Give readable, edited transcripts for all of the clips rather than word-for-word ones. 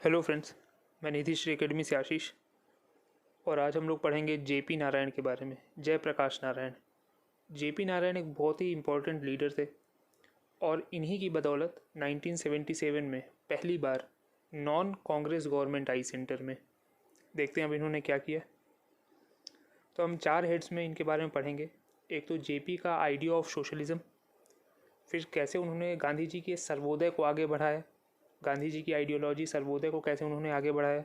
Hello friends, मैं निधि Shri academy से आशीष। और आज हम लोग पढ़ेंगे जेपी नारायण के बारे में। जयप्रकाश नारायण। जेपी नारायण एक बहुत ही इम्पोर्टेंट लीडर थे और इन्हीं की बदौलत 1977 में पहली बार नॉन कांग्रेस गवर्नमेंट आई सेंटर में। देखते हैं अब इन्होंने क्या किया। तो हम 4 हेड्स में इनके बारे में पढ़ेंगे। एक तो जेपी का आइडिया ऑफ सोशलिज्म, फिर कैसे उन्होंने गांधी जी के सर्वोदय को आगे बढ़ाया, गांधी जी की आइडियोलॉजी सर्वोदय को कैसे उन्होंने आगे बढ़ाया,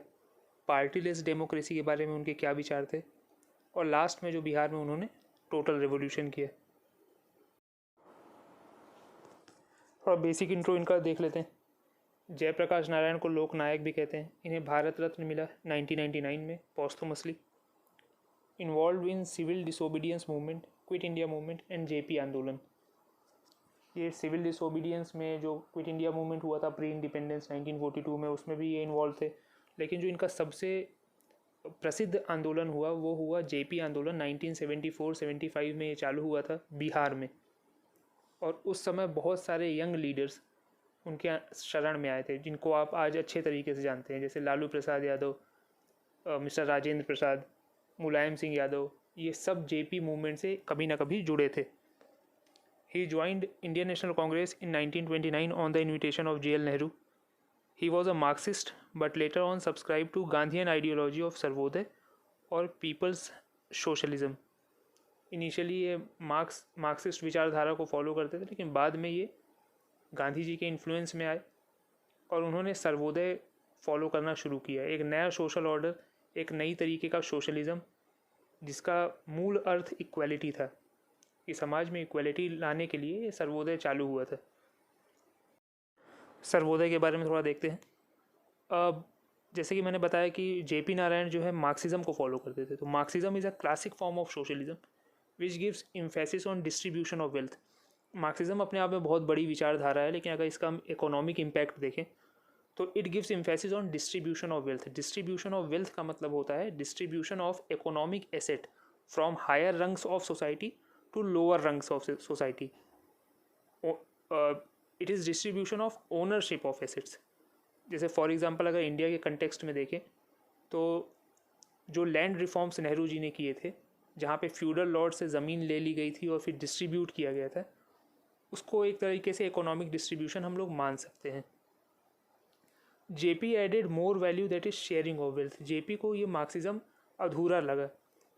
पार्टीलेस डेमोक्रेसी के बारे में उनके क्या विचार थे, और लास्ट में जो बिहार में उन्होंने टोटल रेवोल्यूशन किया। थोड़ा बेसिक इंट्रो इनका देख लेते हैं। जयप्रकाश नारायण को लोक नायक भी कहते हैं। इन्हें भारत रत्न मिला 1999 में posthumously. Involve in civil disobedience movement, quit India movement and JP आंदोलन। ये सिविल डिसोबीडियंस में जो क्विट इंडिया मूवमेंट हुआ था प्री इंडिपेंडेंस 1942 में, उसमें भी ये इन्वॉल्व थे। लेकिन जो इनका सबसे प्रसिद्ध आंदोलन हुआ वो हुआ जेपी आंदोलन। 1974-75 में ये चालू हुआ था बिहार में। और उस समय बहुत सारे यंग लीडर्स उनके शरण में आए थे, जिनको आप आज अच्छे तरीके से जानते हैं, जैसे लालू प्रसाद यादव, मिस्टर राजेंद्र प्रसाद, मुलायम सिंह यादव। ये सब जेपी मूवमेंट से कभी ना कभी जुड़े थे। He joined Indian National Congress in 1929 on the invitation of J.L. Nehru. He was a Marxist but later on subscribed to Gandhian ideology of Sarvodaya और पीपल्स सोशलिज्म। इनिशियली ये मार्क्सिस्ट विचारधारा को फॉलो करते थे, लेकिन बाद में ये गांधी जी के इन्फ्लुएंस में आए और उन्होंने सर्वोदय फॉलो करना शुरू किया। एक नया सोशल ऑर्डर, एक नई तरीके का सोशलिज्म जिसका मूल अर्थ इक्वलिटी था कि समाज में इक्वलिटी लाने के लिए ये सर्वोदय चालू हुआ था। सर्वोदय के बारे में थोड़ा देखते हैं। अब जैसे कि मैंने बताया कि जेपी नारायण जो है मार्क्सिज्म को फॉलो करते थे। तो Marxism is a classic form of socialism which gives emphasis on distribution of wealth. Marxism अपने आप में बहुत बड़ी विचारधारा है, लेकिन अगर इसका हम इकोनॉमिक इम्पैक्ट देखें तो it gives emphasis on distribution of wealth. Distribution of wealth का मतलब होता है distribution of economic asset from higher rungs of society to lower rungs of society. It is distribution of ownership of assets. जैसे for example अगर India के context में देखें तो जो लैंड रिफॉर्म्स नेहरू जी ने किए थे, जहाँ पे फ्यूडल लॉर्ड से ज़मीन ले ली गई थी और फिर डिस्ट्रीब्यूट किया गया था, उसको एक तरीके से इकोनॉमिक डिस्ट्रीब्यूशन हम लोग मान सकते हैं। JP added more value that is sharing of wealth. JP को ये मार्क्सिज्म अधूरा लगा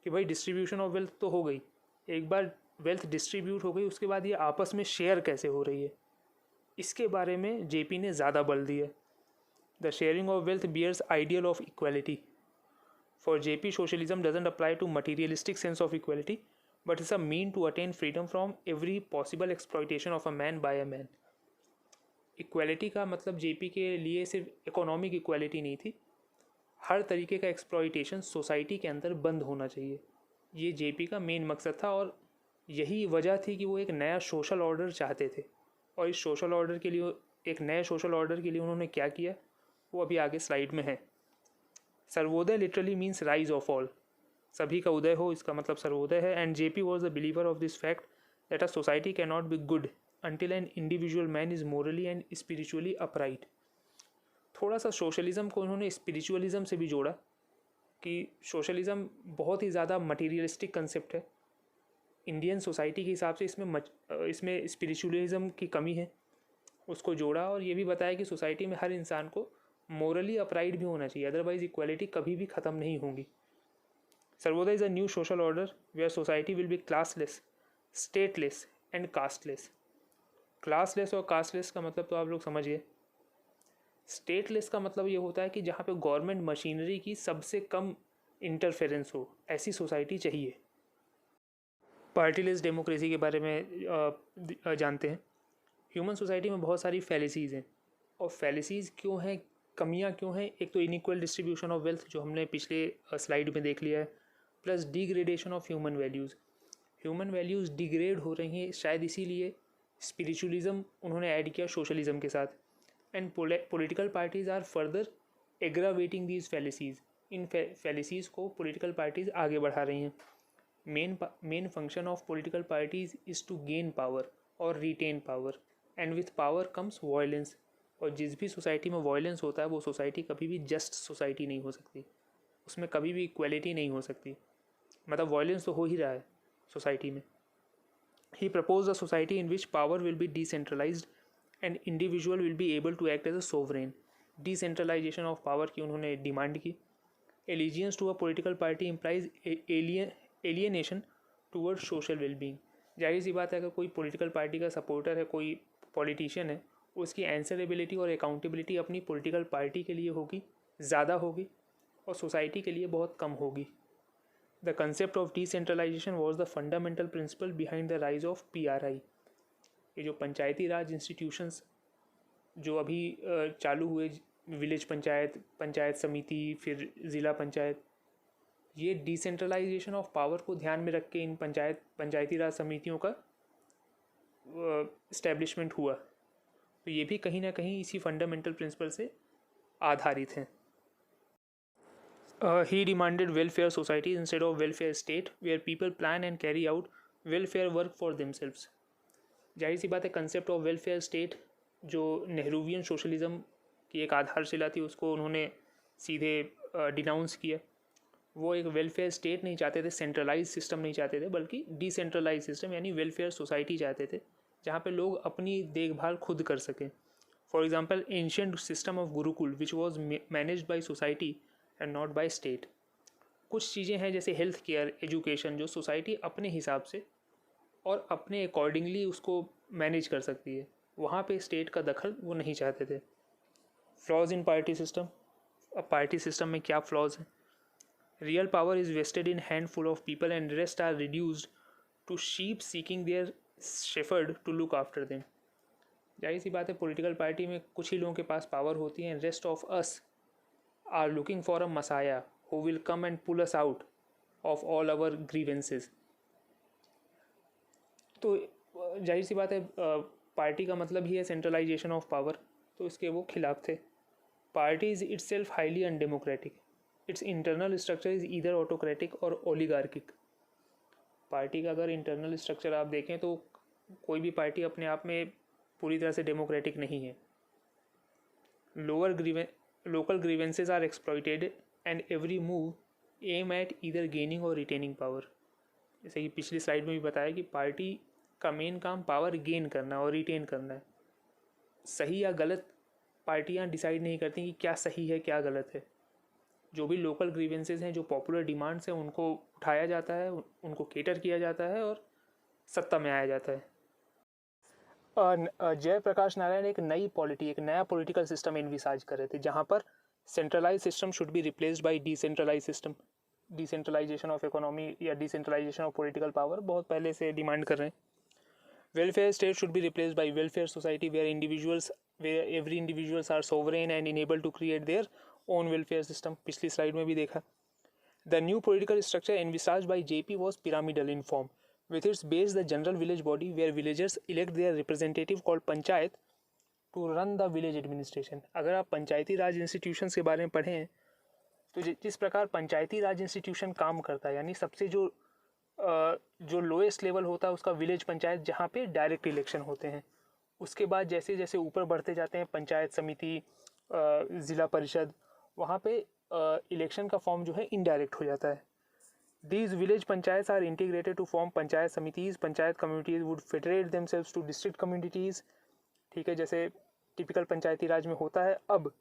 कि भाई डिस्ट्रीब्यूशन ऑफ वेल्थ तो हो गई, एक बार वेल्थ डिस्ट्रीब्यूट हो गई, उसके बाद ये आपस में शेयर कैसे हो रही है, इसके बारे में जेपी ने ज़्यादा बल दिया। The sharing of wealth bears ideal of equality. For JP socialism doesn't apply to materialistic sense of equality but is a mean to attain freedom from every possible exploitation of a man by a man. Equality का मतलब JP के लिए सिर्फ economic equality नहीं थी, हर तरीके का exploitation society के अंदर बंद होना चाहिए। ये जेपी का मेन मकसद था और यही वजह थी कि वो एक नया सोशल ऑर्डर चाहते थे। और इस सोशल ऑर्डर के लिए, एक नए सोशल ऑर्डर के लिए उन्होंने क्या किया वो अभी आगे स्लाइड में है। Sarvodaya literally means rise of all, सभी का उदय हो, इसका मतलब सर्वोदय है। And JP was the believer of this fact that a society can not be good until an individual man is morally and spiritually upright। थोड़ा सा सोशलिज्म को उन्होंने स्पिरिचुअलिज्म से भी जोड़ा कि सोशलिज्म बहुत ही ज़्यादा मटीरियलिस्टिक कंसेप्ट है। इंडियन सोसाइटी के हिसाब से इसमें स्पिरिचुअलिज्म की कमी है, उसको जोड़ा और ये भी बताया कि सोसाइटी में हर इंसान को मोरली अपराइट भी होना चाहिए, अदरवाइज इक्वलिटी कभी भी ख़त्म नहीं होगी। Sarvodaya is a new social order where society will be classless, stateless and casteless. Classless और कास्टलेस का मतलब तो आप लोग समझ गए। स्टेटलेस का मतलब ये होता है कि जहाँ पे गवर्नमेंट मशीनरी की सबसे कम इंटरफेरेंस हो, ऐसी सोसाइटी चाहिए। पार्टीलेस डेमोक्रेसी के बारे में जानते हैं। ह्यूमन सोसाइटी में बहुत सारी फैलिसीज़ हैं, और फैलिसीज़ क्यों हैं, कमियां क्यों हैं। एक तो इनइक्वल डिस्ट्रीब्यूशन ऑफ वेल्थ जो हमने पिछले स्लाइड में देख लिया है, plus degradation of human values. Human values degrade हो रही हैं, शायद इसीलिए स्पिरिचुअलिज्म उन्होंने ऐड किया सोशलिज्म के साथ। And political parties are further aggravating these fallacies. इन फैलिसीज़ को पॉलिटिकल पार्टीज़ आगे बढ़ा रही हैं। Main function of political parties is to gain power और retain power, and with power comes violence. और जिस भी सोसाइटी में वायलेंस होता है वो सोसाइटी कभी भी जस्ट सोसाइटी नहीं हो सकती, उसमें कभी भी इक्वलिटी नहीं हो सकती, मतलब वायलेंस तो हो ही रहा है सोसाइटी में। He propose a society in which power will be decentralised and individual will be able to act as a sovereign. Decentralisation of power की उन्होंने डिमांड की। Allegiance to a political party implies alienation toward social wellbeing. जाहिर सी बात है, अगर कोई political party का सपोर्टर है, कोई पॉलिटिशियन है, उसकी आंसरेबिलिटी और अकाउंटेबिलिटी अपनी पॉलिटिकल पार्टी के लिए होगी, ज़्यादा होगी, और सोसाइटी के लिए बहुत कम होगी। The concept of decentralisation was the fundamental principle behind the rise of PRI। ये जो पंचायती राज इंस्टीट्यूशंस जो अभी चालू हुए, विलेज पंचायत, पंचायत समिति, फिर ज़िला पंचायत, ये डिसेंट्रलाइजेशन ऑफ पावर को ध्यान में रख के इन पंचायती राज समितियों का इस्टेब्लिशमेंट हुआ। तो ये भी कहीं ना कहीं इसी फंडामेंटल प्रिंसिपल से आधारित हैं। He demanded welfare societies instead of welfare state, where people plan and carry out welfare work for themselves. जाहिर सी बात है, कंसेप्ट ऑफ वेलफेयर स्टेट जो नेहरूवियन सोशलिज्म की एक आधारशिला थी, उसको उन्होंने सीधे डिनाउंस किया। वो एक वेलफेयर स्टेट नहीं चाहते थे, सेंट्रलाइज सिस्टम नहीं चाहते थे, बल्कि डिसेंट्रलाइज सिस्टम यानी वेलफेयर सोसाइटी चाहते थे, जहाँ पे लोग अपनी देखभाल खुद कर सकें। For example, ancient system of Gurukul which was managed by society and not by state. कुछ चीज़ें हैं जैसे हेल्थ केयर, एजुकेशन, जो सोसाइटी अपने हिसाब से और अपने अकॉर्डिंगली उसको मैनेज कर सकती है, वहाँ पे स्टेट का दखल वो नहीं चाहते थे। Flaws in party system. अब पार्टी सिस्टम में क्या फ्लॉज हैं? Real power is vested in handful of people and rest are reduced to sheep seeking their shepherd to look after them. जाहिर सी बात है, पॉलिटिकल पार्टी में कुछ ही लोगों के पास पावर होती है, rest of us are looking for a messiah who will come and pull us out of all our grievances। तो जाहिर सी बात है, पार्टी का मतलब ही है सेंट्रलाइजेशन ऑफ पावर, तो इसके वो खिलाफ थे। Party is it's self highly undemocratic, it's internal structure is either autocratic और ओलिगार्किक। पार्टी का अगर इंटरनल स्ट्रक्चर आप देखें तो कोई भी पार्टी अपने आप में पूरी तरह से डेमोक्रेटिक नहीं है। Local grievances are exploited and every move aim at either gaining or retaining power। जैसे कि पिछली स्लाइड में भी बताया कि पार्टी का मेन काम पावर गेन करना और रिटेन करना है। सही या गलत पार्टियां डिसाइड नहीं करती कि क्या सही है क्या गलत है। जो भी लोकल ग्रीवेंसेस हैं, जो पॉपुलर डिमांड्स हैं, उनको उठाया जाता है, उनको केटर किया जाता है और सत्ता में आया जाता है। जयप्रकाश नारायण एक नया पॉलिटिकल सिस्टम इनविसाज कर रहे थे, जहाँ पर centralise system should be replaced by decentralise system. Decentralisation of economy या डिसेंट्रलाइजेशन ऑफ पॉलिटिकल पावर बहुत पहले से डिमांड कर रहे हैं। Welfare state should be replaced by welfare society where every individuals are sovereign and enable to create their own welfare system. पिछली slide में भी देखा। The new political structure envisaged by JP was pyramidal in form, with its base the general village body where villagers elect their representative called panchayat to run the village administration। अगर आप पंचायती राज institutions के बारे में पढ़ें तो जिस प्रकार पंचायती राज इंस्टीट्यूशन काम करता है, यानी सबसे जो लोएस्ट लेवल होता है उसका विलेज पंचायत, जहाँ पे डायरेक्ट इलेक्शन होते हैं। उसके बाद जैसे जैसे ऊपर बढ़ते जाते हैं, पंचायत समिति, ज़िला परिषद, वहाँ पे इलेक्शन का फॉर्म जो है इनडायरेक्ट हो जाता है। These village panchayats are integrated to form panchayat समितिज। Panchayat communities would federate themselves to district communities। ठीक है, जैसे टिपिकल पंचायती राज में होता है। अब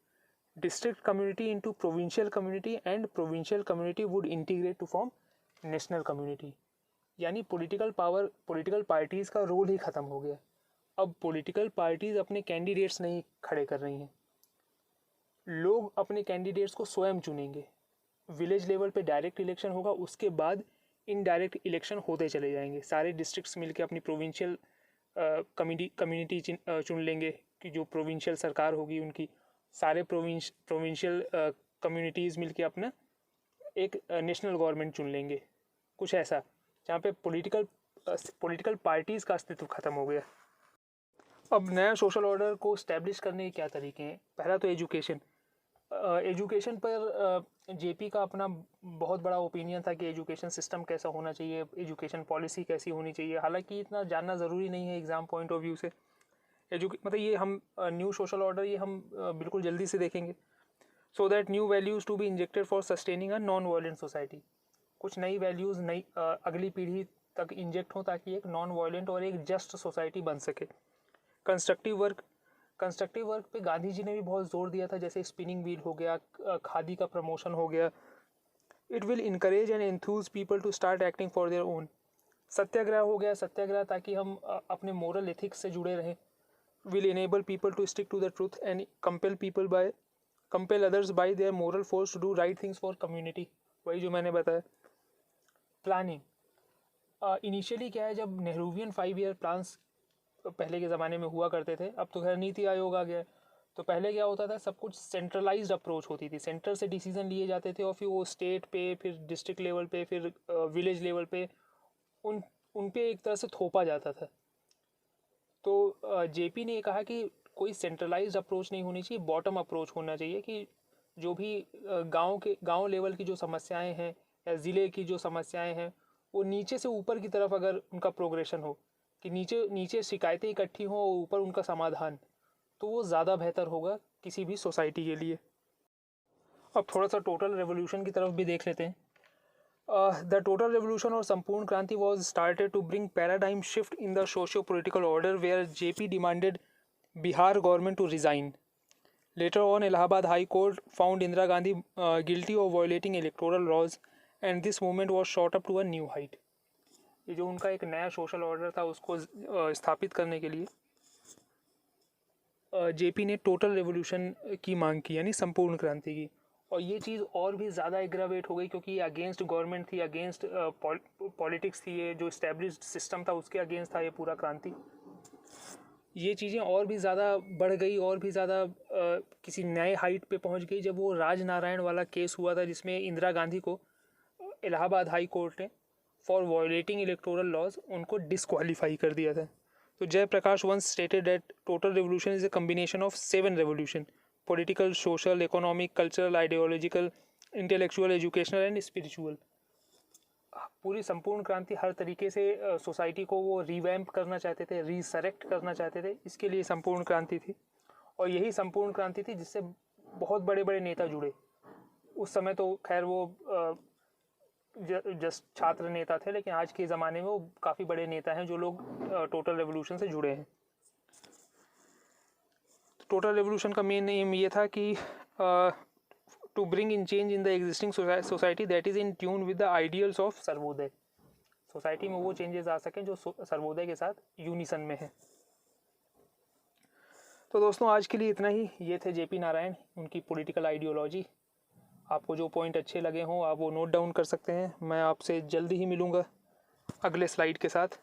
district community into provincial community and provincial community would integrate to form national community. यानी पॉलिटिकल पार्टीज़ का रोल ही ख़त्म हो गया। अब पॉलिटिकल पार्टीज़ अपने कैंडिडेट्स नहीं खड़े कर रही हैं, लोग अपने कैंडिडेट्स को स्वयं चुनेंगे। विलेज लेवल पे डायरेक्ट इलेक्शन होगा, उसके बाद इनडायरेक्ट इलेक्शन होते चले जाएंगे। सारे डिस्ट्रिक्ट्स मिलके अपनी प्रोविंशियल कम्युनिटी चुन लेंगे कि जो प्रोविंशियल सरकार होगी उनकी। सारे प्रोविंशियल कम्युनिटीज़ मिलके अपना एक नेशनल गवर्नमेंट चुन लेंगे, कुछ ऐसा, जहाँ पे पॉलिटिकल पार्टीज़ का अस्तित्व ख़त्म हो गया। अब नया सोशल ऑर्डर को इस्टेब्लिश करने के क्या तरीके हैं? पहला तो एजुकेशन। एजुकेशन पर JP का अपना बहुत बड़ा ओपिनियन था कि एजुकेशन सिस्टम कैसा होना चाहिए, एजुकेशन पॉलिसी कैसी होनी चाहिए। हालांकि इतना जानना ज़रूरी नहीं है एग्ज़ाम पॉइंट ऑफ व्यू से, मतलब ये हम न्यू सोशल ऑर्डर ये हम बिल्कुल जल्दी से देखेंगे। So that new values to be injected for sustaining a non violent society, कुछ नई वैल्यूज़ नई अगली पीढ़ी तक इंजेक्ट हों ताकि एक नॉन वायलेंट और एक जस्ट सोसाइटी बन सके। कंस्ट्रक्टिव वर्क पे गांधी जी ने भी बहुत जोर दिया था, जैसे स्पिनिंग व्हील हो गया, खादी का प्रमोशन हो गया। It will encourage and enthuse people to start acting for their own. Satyagraha हो गया, सत्याग्रह ताकि हम अपने मोरल एथिक्स से जुड़े रहें। Will enable people to stick to the truth and compel others by their moral force to do right things for community. वही जो मैंने बताया। प्लानिंग इनिशियली क्या है, जब नेहरूवियन 5 ईयर प्लान्स पहले के ज़माने में हुआ करते थे, अब तो खैर नीति आयोग आ गया। तो पहले क्या होता था, सब कुछ सेंट्रलाइज्ड अप्रोच होती थी, सेंटर से डिसीजन लिए जाते थे और फिर वो स्टेट पे, फिर डिस्ट्रिक्ट लेवल पे, फिर विलेज लेवल पे उन पे एक तरह से थोपा जाता था। तो जेपी ने कहा कि कोई सेंट्रलाइज्ड अप्रोच नहीं होनी चाहिए, बॉटम अप्रोच होना चाहिए कि जो भी गांव लेवल की जो समस्याएं हैं या ज़िले की जो समस्याएं हैं वो नीचे से ऊपर की तरफ अगर उनका प्रोग्रेशन हो, कि नीचे शिकायतें इकट्ठी हों और ऊपर उनका समाधान, तो वो ज़्यादा बेहतर होगा किसी भी सोसाइटी के लिए। अब थोड़ा सा टोटल रेवोल्यूशन की तरफ भी देख लेते हैं। द टोटल रेवोल्यूशन और संपूर्ण क्रांति was started to bring paradigm shift in the socio political order where JP demanded Bihar government to resign. Later on, Allahabad High Court found Indira Gandhi guilty of violating electoral laws, and this movement was shot up to a new height. ये जो उनका एक नया social order था उसको स्थापित करने के लिए जेपी ने टोटल रेवोल्यूशन की मांग की, यानी संपूर्ण क्रांति की। और ये चीज़ और भी ज़्यादा एग्रावेट हो गई क्योंकि ये अगेंस्ट गवर्नमेंट थी, अगेंस्ट पॉलिटिक्स थी, ये जो इस्टेब्लिश्ड सिस्टम था उसके अगेंस्ट था ये पूरा क्रांति। ये चीज़ें और भी ज़्यादा बढ़ गई, और भी ज़्यादा किसी नए हाइट पे पहुंच गई जब वो राजनारायण वाला केस हुआ था, जिसमें इंदिरा गांधी को इलाहाबाद हाई कोर्ट ने फॉर वायलेटिंग इलेक्टोरल लॉज उनको डिस्क्वालीफाई कर दिया था। तो Jayaprakash once stated that total revolution is a combination of 7 revolution: political, social, economic, cultural, ideological, intellectual, educational and spiritual. पूरी संपूर्ण क्रांति हर तरीके से सोसाइटी को वो रिवैम्प करना चाहते थे, रीसरेक्ट करना चाहते थे, इसके लिए संपूर्ण क्रांति थी। और यही संपूर्ण क्रांति थी जिससे बहुत बड़े बड़े नेता जुड़े। उस समय तो खैर वो जस्ट छात्र नेता थे, लेकिन आज के ज़माने में वो काफ़ी बड़े नेता हैं जो लोग टोटल रेवोल्यूशन से जुड़े हैं। टोटल रेवोल्यूशन का मेन एम ये था कि to bring in change in the existing society that is in tune with the ideals of Sarvodaya. Society में वो चेंजेस आ सकें जो सर्वोदय के साथ यूनिसन में है। तो दोस्तों आज के लिए इतना ही। ये थे जेपी नारायण, उनकी पॉलिटिकल आइडियोलॉजी। आपको जो पॉइंट अच्छे लगे हों आप वो नोट डाउन कर सकते हैं। मैं आपसे जल्दी ही मिलूँगा अगले स्लाइड के साथ।